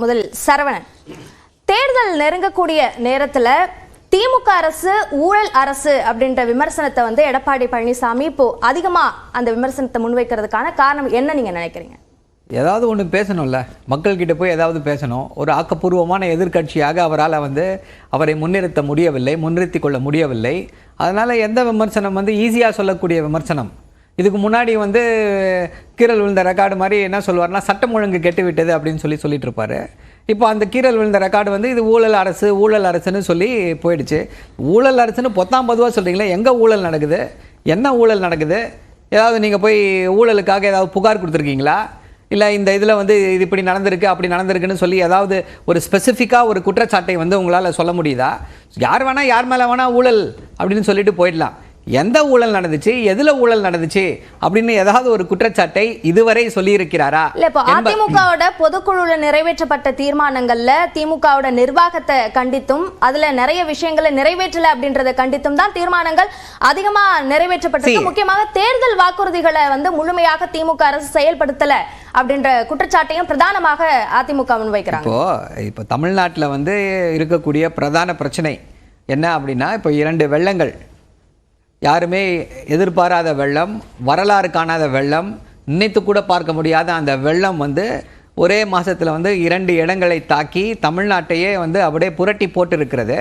முதல் சரவணன், தேர்தல் நெருங்கக்கூடிய நேரத்துல திமுக அரசு ஊழல் அரசு அப்படின்ற விமர்சனத்தை வந்து எடப்பாடி பழனிசாமி இப்போ அதிகமா அந்த விமர்சனத்தை முன்வைக்கிறதுக்கான காரணம் என்ன நீங்க நினைக்கிறீங்க? ஏதாவது ஒன்று பேசணும்ல, மக்கள்கிட்ட போய் ஏதாவது பேசணும். ஒரு ஆக்கப்பூர்வமான எதிர்க்கட்சியாக அவரால் அவரை முன்னிறுத்தி கொள்ள முடியவில்லை. அதனால் எந்த விமர்சனம் ஈஸியாக சொல்லக்கூடிய விமர்சனம். இதுக்கு முன்னாடி கீரல் விழுந்த ரெக்கார்டு மாதிரி என்ன சொல்லுவார்னா, சட்டம் ஒழுங்கு கெட்டுவிட்டது அப்படின்னு சொல்லிட்டு இருப்பார். இப்போ அந்த கீரல் விழுந்த ரெக்கார்டு இது ஊழல் அரசுன்னு சொல்லி போயிடுச்சு. ஊழல் அரசுன்னு பொத்தாம் பொதுவாக சொல்கிறீங்களே, எங்கே ஊழல் நடக்குது, என்ன ஊழல் நடக்குது? ஏதாவது நீங்கள் போய் ஊழலுக்காக ஏதாவது புகார் கொடுத்துருக்கீங்களா? இல்லை இந்த இதில் இது இப்படி நடந்திருக்கு அப்படி நடந்திருக்குன்னு சொல்லி ஏதாவது ஒரு ஸ்பெசிஃபிக்காக ஒரு குற்றச்சாட்டை உங்களால் சொல்ல முடியுதா? யார் வேணால் யார் மேலே வேணால் ஊழல் அப்படின்னு சொல்லிட்டு போயிடலாம். எந்த ஊழல் நடந்துச்சு, எதுல ஊழல் நடந்துச்சு அப்படின்னு ஏதாவது ஒரு குற்றச்சாட்டை இதுவரை சொல்லியிருக்கிறாரா? இல்ல, இப்போ அதிமுகவோட பொதுக்குழுல நிறைவேற்றப்பட்ட தீர்மானங்கள்ல திமுகவோட நிர்வாகத்தை கண்டித்தும் அதுல நிறைய விஷயங்களை நிறைவேற்றல அப்படின்றத கண்டித்தும் தான் தீர்மானங்கள் அதிகமா நிறைவேற்றப்பட்டிருக்கு. முக்கியமாக தேர்தல் வாக்குறுதிகளை முழுமையாக திமுக அரசு செயல்படுத்தல அப்படின்ற குற்றச்சாட்டையும் பிரதானமாக அதிமுக முன்வைக்கிறாங்க. இப்போ தமிழ்நாட்டில் இருக்கக்கூடிய பிரதான பிரச்சனை என்ன அப்படின்னா, இப்போ 2 வெள்ளங்கள், யாருமே எதிர்பாராத வெள்ளம், வரலாறு காணாத வெள்ளம், நினைத்து கூட பார்க்க முடியாத அந்த வெள்ளம் ஒரே மாதத்தில் 2 இடங்களை தாக்கி தமிழ்நாட்டையே அப்படியே புரட்டி போட்டு இருக்கிறது.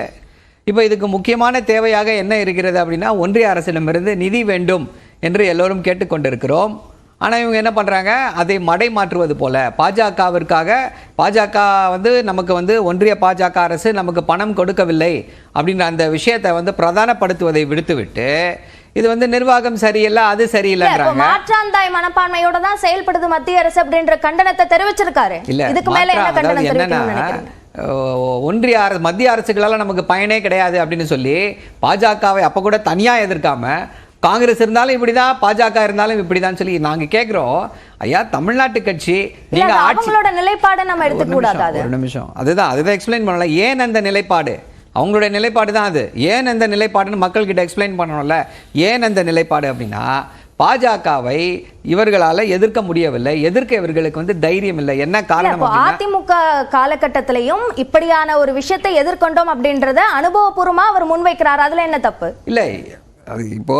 இப்போ இதுக்கு முக்கியமான தேவையாக என்ன இருக்கிறது அப்படின்னா, ஒன்றிய அரசிடமிருந்து நிதி வேண்டும் என்று எல்லோரும் கேட்டுக்கொண்டிருக்கிறோம். ஆனால் இவங்க என்ன பண்ணுறாங்க, அதை மடை மாற்றுவது போல பாஜகவிற்காக, பாஜக நமக்கு ஒன்றிய பாஜக அரசு நமக்கு பணம் கொடுக்கவில்லை அப்படின்ற அந்த விஷயத்தை பிரதானப்படுத்துவதை விடுத்துவிட்டு, இது நிர்வாகம் சரியில்லை, அது சரியில்லைன்றாங்க. மாற்றாந்தாய் மனப்பான்மையோட தான் செயல்படுது மத்திய அரசு அப்படின்ற கண்டனத்தை தெரிவிச்சிருக்காரு. இல்ல, இதுக்கு மேல என்ன கண்டனம் என்னன்னா, ஒன்றிய அரசு மத்திய அரசுகளால நமக்கு பயனே கிடையாது அப்படின்னு சொல்லி பாஜகவை அப்ப கூட தனியா எதிர்க்காம, காங்கிரஸ் இருந்தாலும் இப்படிதான், பாஜக இருந்தாலும் இப்படிதான் சொல்லி நாங்க கேட்கிறோம். ஐயா, தமிழ்நாட்டு கட்சி, நீங்க அவங்களோட நிலைப்பாடை நம்ம எடுத்துக்க கூடாது. ஒரு நிமிஷம், அதுதான் எக்ஸ்பிளைன் பண்ணல. ஏன் அந்த நிலைப்பாடு, அவங்களுடைய நிலைப்பாடு தான் அது. ஏன் அந்த நிலைப்பாடுன்னு மக்கள் கிட்ட எக்ஸ்பிளைன் பண்ணணும்ல. ஏன் அந்த நிலைப்பாடு அப்படின்னா, பாஜகவை இவர்களால எதிர்க்க முடியவில்லை, எதிர்க்க இவர்களுக்கு தைரியம் இல்லை. என்ன காரணம்? அதிமுக காலகட்டத்திலையும் இப்படியான ஒரு விஷயத்தை எதிர்கொண்டோம் அப்படின்றத அனுபவபூர்வமா அவர் முன்வைக்கிறார். அதுல என்ன தப்பு இல்லை? இப்போ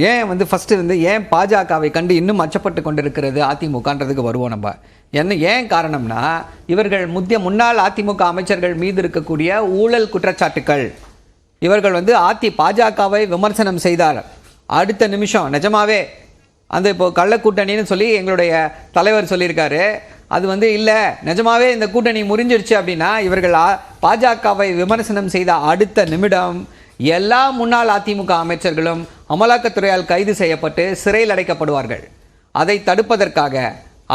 ஏன் ஃபர்ஸ்ட் ஏன் பாஜகவை கண்டு இன்னும் அச்சப்பட்டு கொண்டிருக்கிறது அதிமுகன்றதுக்கு வருவோம் நம்ம. ஏன் காரணம்னா, இவர்கள் முன்னாள் அதிமுக அமைச்சர்கள் மீது இருக்கக்கூடிய ஊழல் குற்றச்சாட்டுக்கள். இவர்கள் பாஜகவை விமர்சனம் செய்தார், அடுத்த நிமிஷம் நிஜமாவே இப்போ கள்ள கூட்டணின்னு சொல்லி எங்களுடைய தலைவர் சொல்லியிருக்காரு. அது இல்லை, நிஜமாவே இந்த கூட்டணி முறிஞ்சிருச்சு அப்படின்னா, இவர்கள் பாஜகவை விமர்சனம் செய்த அடுத்த நிமிடம் எல்லா முன்னாள் அதிமுக அமைச்சர்களும் அமலாக்கத்துறையால் கைது செய்யப்பட்டு சிறையில் அடைக்கப்படுவார்கள். அதை தடுப்பதற்காக,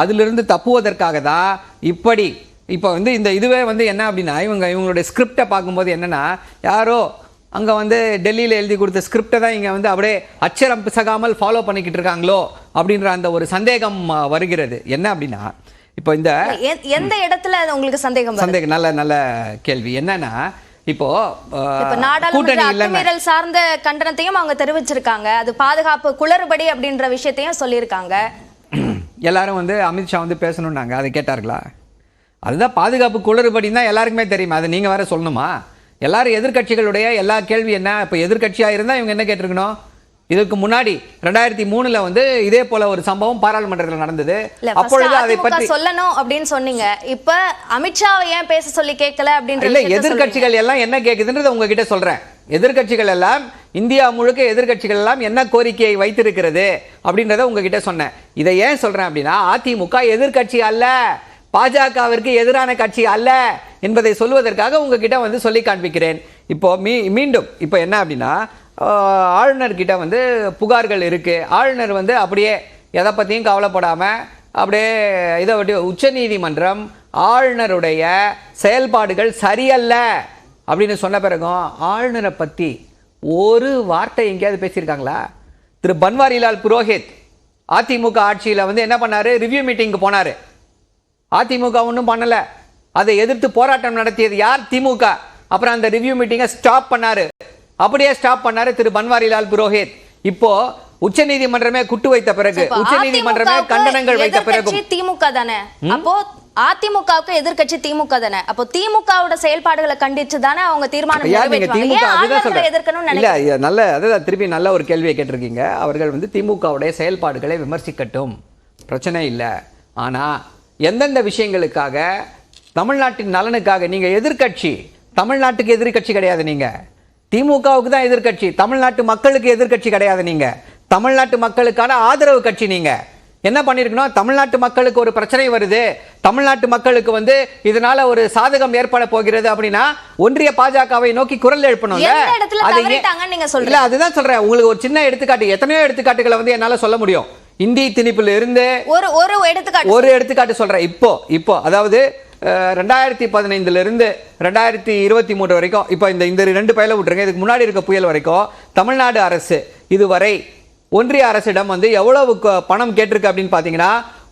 அதிலிருந்து தப்புவதற்காக தான் இப்போ இந்த இதுவே என்ன அப்படின்னா, இவங்களுடைய ஸ்கிரிப்டை பார்க்கும்போது என்னன்னா, யாரோ அங்கே டெல்லியில் எழுதி கொடுத்த ஸ்கிரிப்டை தான் இங்கே அப்படியே அச்சரம் பிசகாமல் ஃபாலோ பண்ணிக்கிட்டு இருக்காங்களோ அப்படின்ற அந்த ஒரு சந்தேகம் வருகிறது. என்ன அப்படின்னா, இப்போ இந்த எந்த இடத்துல உங்களுக்கு சந்தேகம்? நல்ல கேள்வி. என்னன்னா, இப்போ கூட்டணி மீறல் சார்ந்த கண்டனத்தையும் அவங்க தெரிவிச்சிருக்காங்க. அது பாதுகாப்பு குளறுபடி அப்படின்ற விஷயத்தையும் சொல்லியிருக்காங்க. எல்லாரும் அமித்ஷா பேசணும்னாங்க, அதை கேட்டார்களா? அதுதான் பாதுகாப்பு குளறுபடின்னு தான் எல்லாருக்குமே தெரியுமா? அதை நீங்க வேற சொல்லணுமா? எல்லாரும் எதிர்கட்சிகளுடைய எல்லா கேள்வி என்ன? இப்போ எதிர்கட்சியா இருந்தா இவங்க என்ன கேட்டிருக்கணும்? இதுக்கு முன்னாடி 2003 இதே போல ஒரு சம்பவம் பாராளுமன்றத்தில் நடந்தது. அப்பொழுது அதை பற்றி சொல்லணும் அப்படின்னு சொன்னீங்க. இப்ப அமித்ஷாவை ஏன் பேச சொல்லி கேட்கல அப்படின்ற இல்ல, எதிர்கட்சிகள் எல்லாம் என்ன கேக்குதுன்றது உங்ககிட்ட சொல்றேன். எதிர்கட்சிகள் எல்லாம், இந்தியா முழுக்க எதிர்கட்சிகள் எல்லாம் என்ன கோரிக்கையை வைத்திருக்கிறது அப்படின்றத உங்ககிட்ட சொன்னேன். இதை ஏன் சொல்றேன் அப்படின்னா, அதிமுக எதிர்கட்சி அல்ல, பாஜகவிற்கு எதிரான கட்சி அல்ல என்பதை சொல்வதற்காக உங்ககிட்ட சொல்லி காண்பிக்கிறேன். இப்போ மீண்டும் இப்போ என்ன அப்படின்னா, ஆளுநர்கிட்ட புகார்கள் இருக்கு. ஆளுநர் அப்படியே எதை பற்றியும் கவலைப்படாமல் அப்படியே இதை விட்டு, உச்சநீதிமன்றம் ஆளுநருடைய செயல்பாடுகள் சரியல்ல அப்படின்னு சொன்ன பிறகும் ஆளுநரை பற்றி ஒரு வார்த்தை எங்கேயாவது பேசியிருக்காங்களா? திரு பன்வாரிலால் புரோஹித் அதிமுக ஆட்சியில் என்ன பண்ணாரு? ரிவ்யூ மீட்டிங்கு போனாரு. அதிமுக ஒன்றும் பண்ணல. அதை எதிர்த்து போராட்டம் நடத்தியது யார்? திமுக. அப்புறம் அந்த ரிவ்யூ மீட்டிங்கை ஸ்டாப் பண்ணாரு. அப்படியே ஸ்டாப் பண்ணாரு திரு பன்வாரிலால் புரோஹித். இப்போ உச்சநீதிமன்றமே குட்டு வைத்த பிறகு, உச்சநீதிமன்றமே கண்டனங்கள் வைத்த பிறகு, திமுக தானே அப்போ அதிமுகவுக்கு எதிர்க்கட்சி திமுக தானே. அப்போ திமுகவோட செயல்பாடுகளை கண்டிச்சு தானே அவங்க தீர்மானம் நீங்க நிறைவேற்றுவாங்க. திமுக ஏன் அதுதான் ஆளுநர்களை எதிர்க்கணும்னு சொல்றேன். இல்ல இது நல்ல அதுதான் திருப்பி நல்ல ஒரு கேள்வியை கேட்டிருக்கீங்க. அவர்கள் வந்து திமுகவுடைய செயல்பாடுகளை விமர்சிக்கட்டும், பிரச்சனை இல்லை. ஆனா எந்தெந்த விஷயங்களுக்காக, தமிழ்நாட்டின் நலனுக்காக நீங்க எதிர்க்கட்சி, தமிழ்நாட்டுக்கு எதிர்க்கட்சி கிடையாது நீங்க, திமுகவுக்கு தான் எதிர்க்கட்சி, தமிழ்நாட்டு மக்களுக்கு எதிர்க்கட்சி கிடையாது நீங்க, தமிழ்நாட்டு மக்களுக்கான ஆதரவு கட்சி. நீங்க என்ன பண்ணிருக்கணும், தமிழ்நாட்டு மக்களுக்கு ஒரு பிரச்சனை வருது, தமிழ்நாட்டு மக்களுக்கு வந்து இதனால ஒரு சாதகம் ஏற்பட போகிறது அப்படின்னா ஒன்றிய பாஜகவை நோக்கி குரல் எழுப்பணும். இல்ல அதுதான் சொல்றேன். உங்களுக்கு ஒரு சின்ன எடுத்துக்காட்டு, எத்தனையோ எடுத்துக்காட்டுகளை வந்து என்னால சொல்ல முடியும். இந்தி திணிப்புல இருந்து ஒரு எடுத்துக்காட்டு சொல்றேன். இப்போ அதாவது 2015 இருந்து 2023 வரைக்கும், இப்போ இந்த 2 புயலை விட்டுருங்க, இதுக்கு முன்னாடி இருக்க புயல் வரைக்கும் தமிழ்நாடு அரசு இதுவரை ஒன்றிய அரசிடம் வந்து எவ்வளவு பணம் கேட்டிருக்கு அப்படின்னு பாத்தீங்கன்னா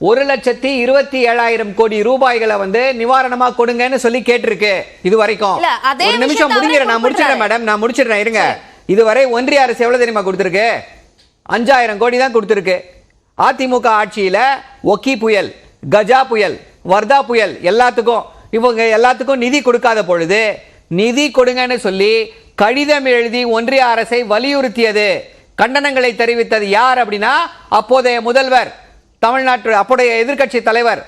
1,27,000 கோடி ரூபாய்களை வந்து நிவாரணமா கொடுங்கன்னு சொல்லி கேட்டிருக்கு இது வரைக்கும். ஒரு நிமிஷம் முடிஞ்சிட, நான் முடிச்சிடுறேன் மேடம், நான் முடிச்சிடுறேன் இருங்க. இதுவரை ஒன்றிய அரசு எவ்வளவு தெரியுமா கொடுத்திருக்கு? 5,000 கோடி தான் கொடுத்திருக்கு. அதிமுக ஆட்சியில ஒக்கி புயல், கஜா புயல், வர்தா புயல் எல்லாத்துக்கும் நிதி கொடுக்காத பொழுது நிதி கொடுங்கன்னு சொல்லி கடிதம் எழுதி ஒன்றிய அரசை வலியுறுத்தியது, கண்டனங்களை தெரிவித்தது யார் அப்படின்னா அப்போதைய முதல்வர், தமிழ்நாட்டு அப்போதைய எதிர்க்கட்சி தலைவர்,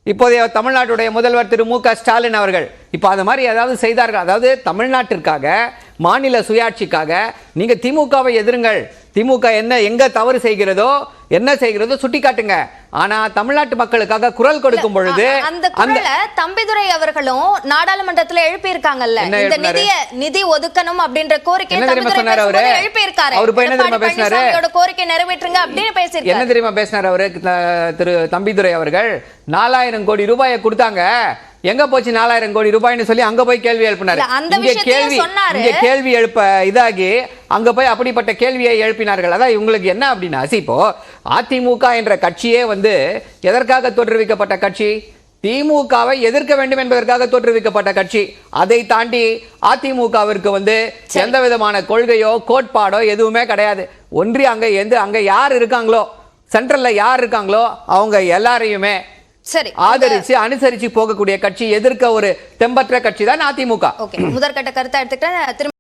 இப்போதைய தமிழ்நாட்டுடைய முதல்வர் திரு மு க ஸ்டாலின் அவர்கள். இப்போ அது மாதிரி ஏதாவது செய்தார்கள்? அதாவது தமிழ்நாட்டிற்காக, மாநில சுயாட்சிக்காக நீங்க திமுகவை எதிருங்கள், திமுக எங்க தவறு செய்கிறதோ என்ன செய்கிறதோ சுட்டி காட்டுங்க. ஆனா தமிழ்நாட்டு மக்களுக்காக குரல் கொடுக்கும் பொழுது அந்த குரலை தம்பிதுரை அவர்களும் நாடாளுமன்றத்தில் எழுப்பி இருக்காங்கல்ல, இந்த நிதி ஒதுக்கணும் அப்படின்ற கோரிக்கை எழுப்பி இருக்காரு. கோரிக்கை நிறைவேற்றுங்க அப்படின்னு பேசியிருக்காரு. என்ன தெரியுமா பேசினார் அவரு திரு தம்பிதுரை அவர்கள்? 4,000 கோடி ரூபாயை கொடுத்தாங்க, எங்க போச்சு 4,000 கோடி ரூபாய்னு சொல்லி அங்க போய் கேள்வி எழுப்பினார். இங்க கேள்வி எழுப்ப இதாகி அங்க போய் அப்படிப்பட்ட கேள்வியை எழுப்பினார்கள். அதான் இவங்களுக்கு என்ன அப்படின்னா, இப்போ அதிமுக என்ற கட்சியே வந்து எதற்காக தோற்றுவிக்கப்பட்ட கட்சி? திமுகவை எதிர்க்க வேண்டும் என்பதற்காக தோற்றுவிக்கப்பட்ட கட்சி. அதை தாண்டி அதிமுகவிற்கு வந்து எந்த விதமான கொள்கையோ கோட்பாடோ எதுவுமே கிடையாது. ஒன்றி அங்க யார் இருக்காங்களோ, சென்ட்ரல்ல யார் இருக்காங்களோ அவங்க எல்லாரையுமே ஆதரிச்சு அனுசரிச்சு போகக்கூடிய கட்சி, எதிர்க்க ஒரு தெம்பற்ற கட்சி தான் அதிமுக. முதற்கட்ட கருத்தை எடுத்துக்கிட்ட